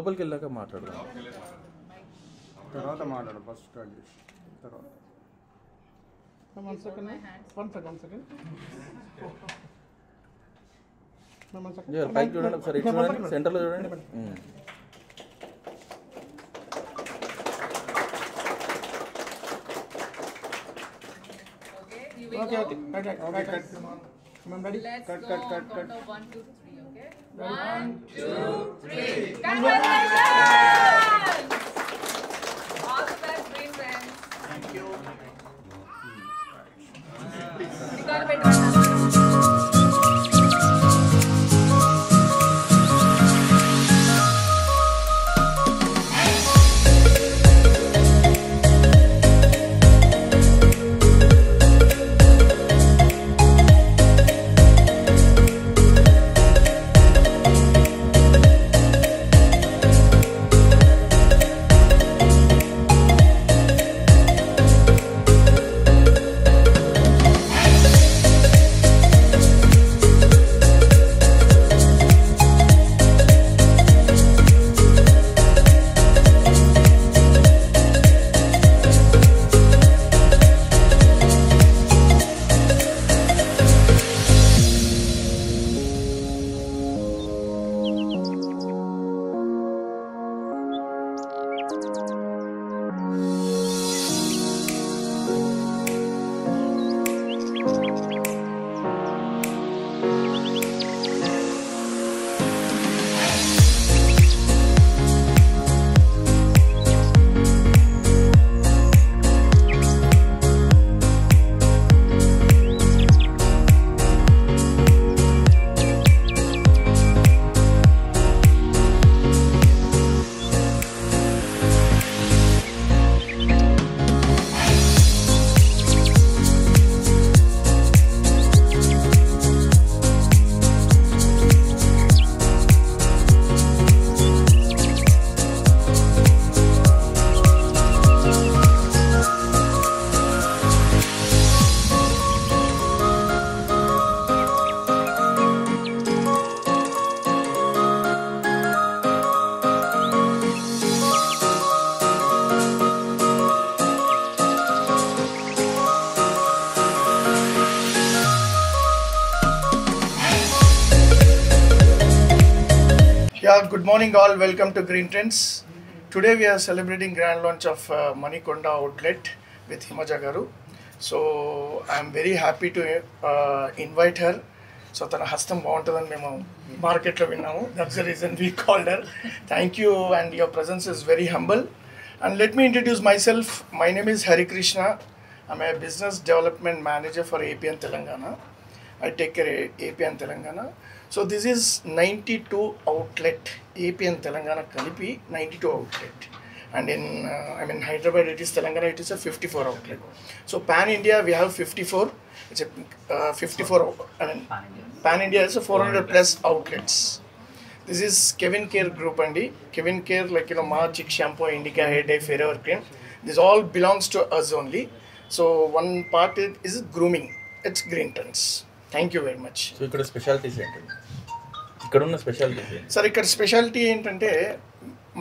లోపలికి వెళ్ళాక మాట్లాడదాం. తర్వాత మాట్లాడు ఫస్ట్ స్టార్ట్ చేసి తర్వాత. One second. పైకి చూడండి ఒకసారి, ఇటు చూడండి, సెంటర్లో చూడండి. Okay. Cut. Ma'am, ready? Cut. 1, 2, 3, okay? 1, 2, 3. Congratulations! All the best, great friends. Thank you. Yeah, good morning all. Welcome to Green Trends. Today we are celebrating grand launch of Manikonda outlet with Himaja Garu. So I am very happy to invite her. So tana hastam baaguntadani memo market lo vinnamu. That's the reason we called her. Thank you, and your presence is very humble. And let me introduce myself. My name is Hari Krishna. I'm a business development manager for AP and Telangana. I take care of AP and Telangana. So this is 92 outlet, AP and Telangana Kalipi, 92 outlet. And in Hyderabad it is Telangana, it is a 54 outlet. So pan India we have 54. It's a 54. Pan India is a 400 plus outlets. This is Kevin Care Group and Kevin Care, like Ma Chick Shampoo, Indica Hair Dye, Forever Cream. This all belongs to us only. So one part is grooming. It's Green Trends. Thank you very much. So ఇక్కడ specialities ఏంటండి? ఇక్కడ ఉన్న specialities ఏంటి sir? ఇక్కడ speciality ఏంటంటే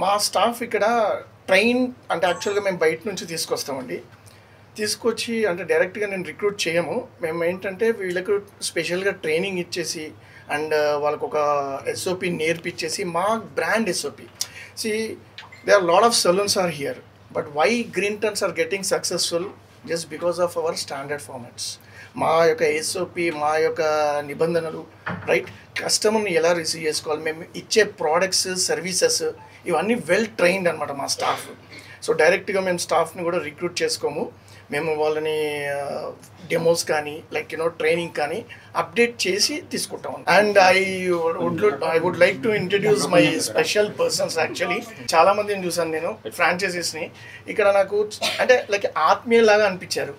మా staff ఇక్కడ train అంటే యాక్చువల్గా మేము బయట నుంచి తీసుకొస్తామండి. తీసుకొచ్చి అంటే డైరెక్ట్గా నేను రిక్రూట్ చేయము. మేము ఏంటంటే వీళ్ళకు స్పెషల్గా ట్రైనింగ్ ఇచ్చేసి అండ్ వాళ్ళకు ఒక ఎస్ఓపి నేర్పించేసి మా brand SOP. See they are lot of salons are here, but why Green Trends are getting successful just because of our standard formats. మా యొక్క ఎస్ఓపి, మా యొక్క నిబంధనలు, రైట్, కస్టమర్ని ఎలా రిసీవ్ చేసుకోవాలి, మేము ఇచ్చే ప్రోడక్ట్స్, సర్వీసెస్ ఇవన్నీ వెల్ ట్రైన్డ్ అనమాట మా స్టాఫ్. సో డైరెక్ట్గా మేము స్టాఫ్ని కూడా రిక్రూట్ చేసుకోము. మేము వాళ్ళని డెమోస్ కానీ లైక్ ట్రైనింగ్ కానీ అప్డేట్ చేసి తీసుకుంటాం. And I would like to introduce my special persons. Actually చాలా మందిని చూసాను నేను ఫ్రాంచైజీస్ని. ఇక్కడ నాకు అంటే లైక్ ఆత్మీయలాగా అనిపించారు.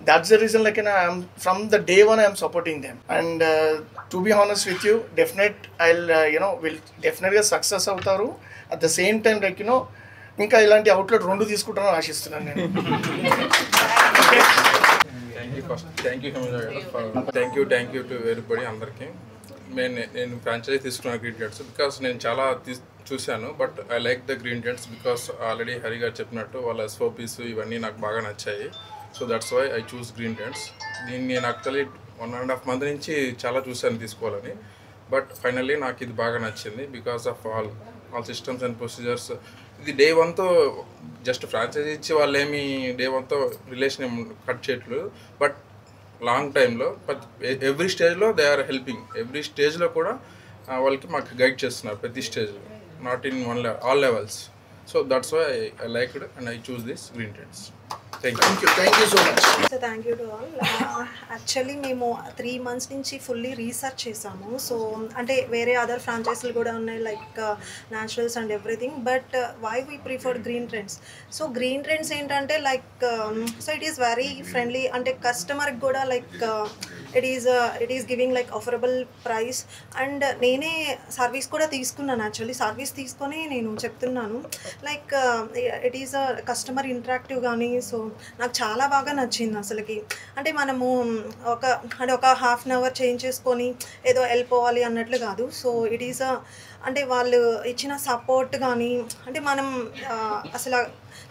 That's the reason like I'm from the day one I am supporting them, and to be honest with you, I'll will definitely success avutaru. At the same time like ఇంకా ఇలాంటి అవుట్లెట్ 2 తీసుకుంటానని ఆశిస్తున్నాను నేను. Thank you to everybody అందరికీ. నేను franchise తీసుకున్నాను green trends because నేను చాలా చూశాను. But I like the Green Trends because already Hari గారు చెప్పినట్టు వాళ్ళ ఎస్ఓపీస్ ఇవన్నీ నాకు బాగా నచ్చాయి. So that's why I choose Green Trends. దీన్ని నేను యాక్చువల్లీ 1.5 month నుంచి చాలా చూశాను తీసుకోవాలని. బట్ ఫైనల్లీ నాకు ఇది బాగా నచ్చింది because of all systems and procedures. ఇది డే 1తో జస్ట్ ఫ్రాంచైజీ ఇచ్చి వాళ్ళు ఏమి డే 1తో రిలేషన్ ఏమి కట్ చేయట్లేదు. బట్ లాంగ్ టైంలో ఎవ్రీ స్టేజ్లో దే ఆర్ హెల్పింగ్. ఎవ్రీ స్టేజ్లో కూడా వాళ్ళకి మాకు గైడ్ చేస్తున్నారు ప్రతి స్టేజ్లో, not in all levels. So that's why I liked and I choose this Green Trends. Thank you so much. So thank you to all. Actually మేము 3 months నుంచి fully research చేసాము. సో అంటే వేరే అదర్ ఫ్రాంచైజీలు కూడా ఉన్నాయి like naturals and everything. But why we prefer green trends? So green trends ఏంటంటే like so it is very friendly. అంటే కస్టమర్కి కూడా like it is giving like affordable price. And నేనే సర్వీస్ కూడా తీసుకున్నాను. యాక్చువల్లీ సర్వీస్ తీసుకొని నేను చెప్తున్నాను like it is a customer interactive కానీ. సో నాకు చాలా బాగా నచ్చింది అసలుకి. అంటే మనము ఒక హాఫ్ అన్ అవర్ చేంజ్ చేసుకొని ఏదో వెళ్ళిపోవాలి అన్నట్లు కాదు. సో ఇట్ ఈస్ అంటే వాళ్ళు ఇచ్చిన సపోర్ట్ కానీ అంటే మనం అసలు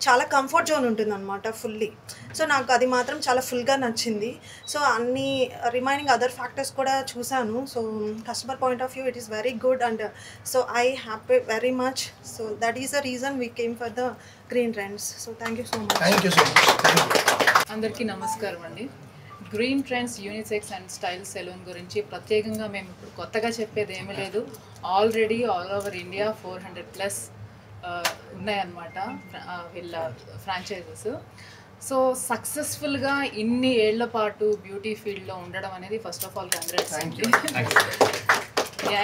చాలా కంఫర్ట్ జోన్ ఉంటుందన్నమాట ఫుల్లీ. సో నాకు అది మాత్రం చాలా ఫుల్గా నచ్చింది. సో అన్ని రిమైనింగ్ అదర్ ఫ్యాక్టర్స్ కూడా చూశాను. So customer point of view it is very good and so I happy very much. So that is the reason we came for the Green trends. So thank you so much. అందరికీ నమస్కారం అండి. Green Trends unisex and style salon గురించి ప్రత్యేకంగా మేము ఇప్పుడు కొత్తగా చెప్పేది ఏమీ లేదు. ఆల్రెడీ ఆల్ ఓవర్ ఇండియా 400+ ఉన్నాయన్నమాట వీళ్ళ ఫ్రాంచైజెస్. సో సక్సెస్ఫుల్గా ఇన్ని ఏళ్ల పాటు బ్యూటీ ఫీల్డ్లో ఉండడం అనేది ఫస్ట్ ఆఫ్ ఆల్ కంగ్రాట్స్ అండి.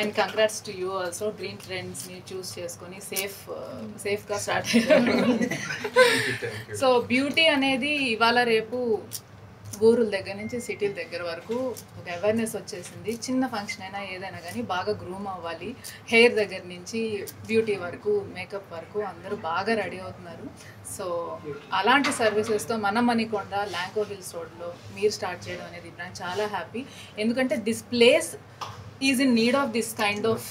And congrats to you also. Green ట్రెండ్స్ని చూస్ చేసుకొని సేఫ్గా స్టార్ట్ అయ్యారు. సో బ్యూటీ అనేది ఇవాళ రేపు ఊరుల దగ్గర నుంచి సిటీల దగ్గర వరకు ఒక అవేర్నెస్ వచ్చేసింది. చిన్న ఫంక్షన్ అయినా ఏదైనా కానీ బాగా గ్రూమ్ అవ్వాలి. హెయిర్ దగ్గర నుంచి బ్యూటీ వరకు మేకప్ వరకు అందరూ బాగా రెడీ అవుతున్నారు. సో అలాంటి సర్వీసెస్తో మన మణికొండ ల్యాంకో హిల్స్ రోడ్లో మీరు స్టార్ట్ చేయడం అనేది నాకు చాలా హ్యాపీ. ఎందుకంటే this place is in need of this kind of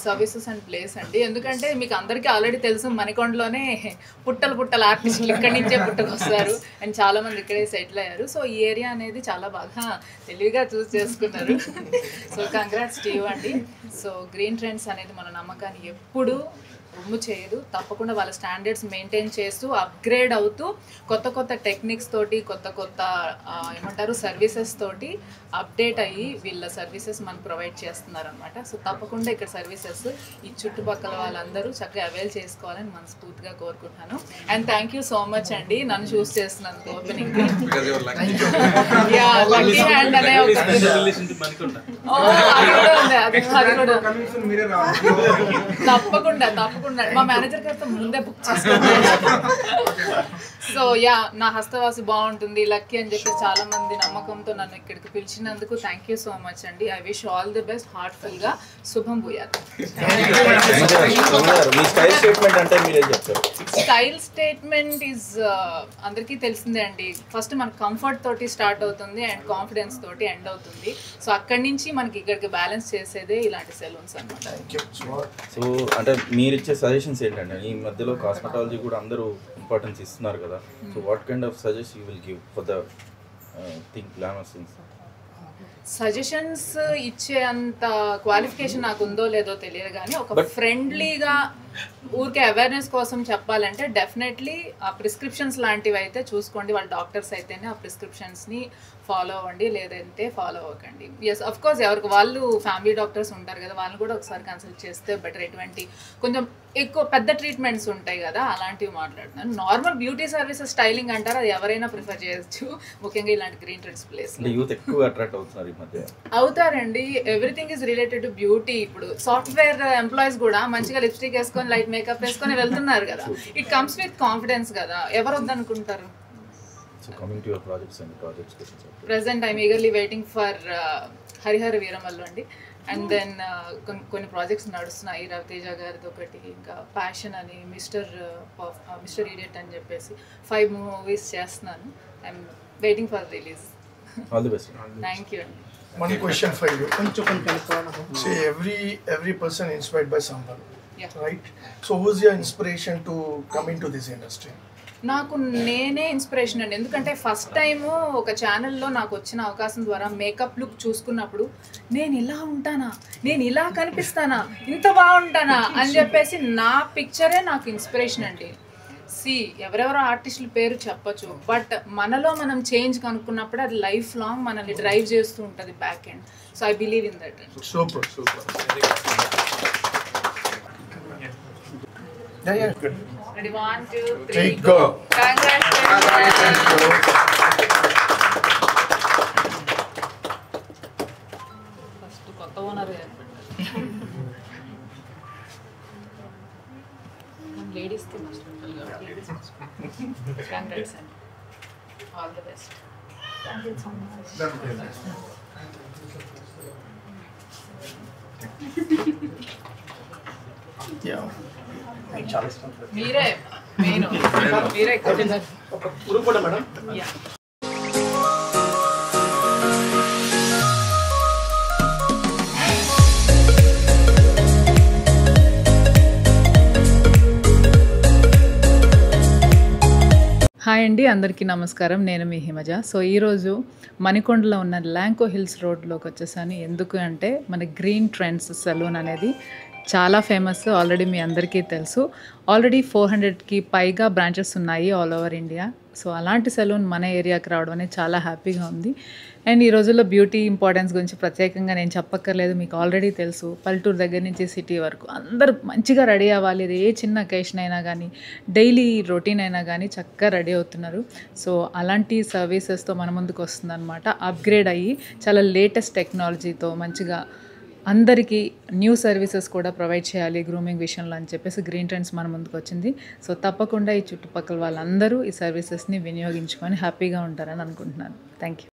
services and place అండి. ఎందుకంటే మీకు అందరికీ ఆల్రెడీ తెలుసు మణికొండలోనే పుట్టల ఆర్టిస్టులు ఇక్కడి నుంచే పుట్టుకొస్తారు అండ్ చాలామంది ఇక్కడే సెటిల్ అయ్యారు. సో ఈ ఏరియా అనేది చాలా బాగా తెలివిగా చూస్ చేసుకున్నారు. సో కంగ్రాట్స్ టు యూ అండి. సో గ్రీన్ ట్రెండ్స్ అనేది మన నమ్మకాన్ని ఎప్పుడు రొమ్ము చేయదు. తప్పకుండా వాళ్ళ స్టాండర్డ్స్ మెయింటైన్ చేస్తూ అప్గ్రేడ్ అవుతూ కొత్త టెక్నిక్స్ తోటి కొత్త ఏమంటారు సర్వీసెస్ తోటి అప్డేట్ అయ్యి వీళ్ళ సర్వీసెస్ మనకు ప్రొవైడ్ చేస్తున్నారు అనమాట. సో తప్పకుండా ఇక్కడ సర్వీసెస్ ఈ చుట్టుపక్కల వాళ్ళందరూ చక్కగా అవైల్ చేసుకోవాలని మనస్ఫూర్తిగా కోరుకుంటున్నాను. And thank you so much అండి నన్ను చూస్ చేస్తున్నందుకు ఓపెనింగ్. తప్పకుండా మా మేనేజర్ గారితో ముందే బుక్ చేసుకుంటాను. సో నా హస్తవాసి బాగుంటుంది లక్కీ అని చెప్పి చాలా మంది నమ్మకంతో నన్ను ఇక్కడికి పిలిచినందుకు థ్యాంక్ యూ సో మచ్ అండి. I wish all the best. హార్ట్ఫుల్గా శుభం భూయాత్. స్టైల్ స్టేట్మెంట్ ఈజ్ అందరికీ తెలిసిందే అండి. ఫస్ట్ మన కంఫర్ట్ తోటి స్టార్ట్ అవుతుంది అండ్ కాన్ఫిడెన్స్ తోటి ఎండ్ అవుతుంది. సో అక్కడి నుంచి మనకి ఇక్కడికి బ్యాలెన్స్ చేసేదే ఇలాంటి సెలూన్స్ అనమాట. సో అంటే మీరు ఇచ్చే సజెషన్స్ ఏంటంటే ఈ మధ్యలో కాస్మెటాలజీ కూడా అందరూ ఇంపార్టెన్స్ ఇస్తున్నారు కదా. So what kind of suggest you will give for the thing glamorous things? Suggestions ఇచ్చే అంత క్వాలిఫికేషన్ నాకు ఉందో లేదో తెలియదు కానీ ఒక ఫ్రెండ్లీగా ఊరికే అవేర్నెస్ కోసం చెప్పాలంటే డెఫినెట్లీ ఆ ప్రిస్క్రిప్షన్స్ లాంటివి అయితే చూసుకోండి. వాళ్ళ డాక్టర్స్ అయితేనే ఆ ప్రిస్క్రిప్షన్స్ని ఫాలో అవ్వండి, లేదంటే ఫాలో అవ్వకండి. ఎస్ అఫ్ కోర్స్ ఎవరికి వాళ్ళు ఫ్యామిలీ డాక్టర్స్ ఉంటారు కదా, వాళ్ళని కూడా ఒకసారి కన్సల్ట్ చేస్తే బెటర్. ఎటువంటి కొంచెం ఎక్కువ పెద్ద ట్రీట్మెంట్స్ ఉంటాయి కదా అలాంటివి మాట్లాడుతున్నాను. నార్మల్ బ్యూటీ సర్వీసెస్ స్టైలింగ్ అంటారు, అది ఎవరైనా ప్రిఫర్ చేయొచ్చు. ముఖ్యంగా ఇలాంటి గ్రీన్ ట్రెండ్స్ ప్లేస్ యూత్ ఎక్కువ అట్రాక్ట్ అవుతున్నారు ఈ మధ్య. అవుతారండి. Everything is related to beauty. ఇప్పుడు సాఫ్ట్వేర్ ఎంప్లాయీస్ కూడా మంచిగా లిప్స్టిక్ వేసుకొని లైట్ మేకప్ వేసుకొని వెళ్తున్నారు కదా. ఇట్ కమ్స్ విత్ కాన్ఫిడెన్స్ కదా, ఎవరు వద్దనుకుంటారు. Present I'm eagerly waiting for Harihara Veeramallu అండి. అండ్ దెన్ కొన్ని ప్రాజెక్ట్స్ నడుస్తున్నాయి. రవితేజ గారిది ఒకటి, ఇంకా ప్యాషన్ అని, మిస్టర్ ఇడియట్ అని చెప్పేసి 5 movies చేస్తున్నాను. I'm waiting for release. All the best. Thank you అండి. one question for you. కొంచెం కలుపుకోవాలి. See, every person inspired by someone, Yeah. right? So who's your inspiration to come into this industry? నాకు నేనే inspiration అండి. ఎందుకంటే first time ఒక ఛానల్లో నాకు వచ్చిన అవకాశం ద్వారా మేకప్ లుక్ చూసుకున్నప్పుడు నేను ఇలా ఉంటానా, నేను ఇలా కనిపిస్తానా, ఇంత బాగుంటానా అని చెప్పేసి నా పిక్చరే నాకు ఇన్స్పిరేషన్ అండి. ఎవరెవరో ఆర్టిస్టుల పేరు చెప్పచ్చు, బట్ మనలో మనం చేంజ్ కనుక్కున్నప్పుడు అది లైఫ్ లాంగ్ మనల్ని డ్రైవ్ చేస్తూ ఉంటుంది back end. So I believe in that. Super. Yeah, good. Ready, 1, 2, 3, Three, go. go. Congratulations. First కొత్త ఓనర్ లేడీస్కి ఫస్ట్ కంగ్రాట్స్ అండి. All the best. Yeah. మీరే మెయిన్, మీరే ఉరుకు కూడా మేడం. యా. హాయ్ అండి, అందరికీ నమస్కారం. నేను మీ హిమజ. సో ఈరోజు మణికొండలో ఉన్న ల్యాంకో హిల్స్ రోడ్లోకి వచ్చేసాను. ఎందుకు అంటే మన గ్రీన్ ట్రెండ్స్ సెలూన్ అనేది చాలా ఫేమస్, ఆల్రెడీ మీ అందరికీ తెలుసు. ఆల్రెడీ 400కి పైగా బ్రాంచెస్ ఉన్నాయి ఆల్ ఓవర్ ఇండియా. సో అలాంటి సెలూన్ మన ఏరియాకి రావడం అనేది చాలా హ్యాపీగా ఉంది. అండ్ ఈ రోజుల్లో బ్యూటీ ఇంపార్టెన్స్ గురించి ప్రత్యేకంగా నేను చెప్పక్కర్లేదు, మీకు ఆల్రెడీ తెలుసు. పల్లెటూరు దగ్గర నుంచి సిటీ వరకు అందరూ మంచిగా రెడీ అవ్వాలి. అది ఏ చిన్న అకేషన్ అయినా కానీ, డైలీ రొటీన్ అయినా కానీ చక్కగా రెడీ అవుతున్నారు. సో అలాంటి సర్వీసెస్తో మన ముందుకు వస్తుందన్నమాట. అప్గ్రేడ్ అయ్యి చాలా లేటెస్ట్ టెక్నాలజీతో మంచిగా అందరికీ న్యూ సర్వీసెస్ కూడా ప్రొవైడ్ చేయాలి గ్రూమింగ్ విషయంలో అని చెప్పేసి గ్రీన్ ట్రెండ్స్ మన ముందుకు వచ్చింది. సో తప్పకుండా ఈ చుట్టుపక్కల వాళ్ళందరూ ఈ సర్వీసెస్ని వినియోగించుకొని హ్యాపీగా ఉంటారని అనుకుంటున్నాను. Thank you.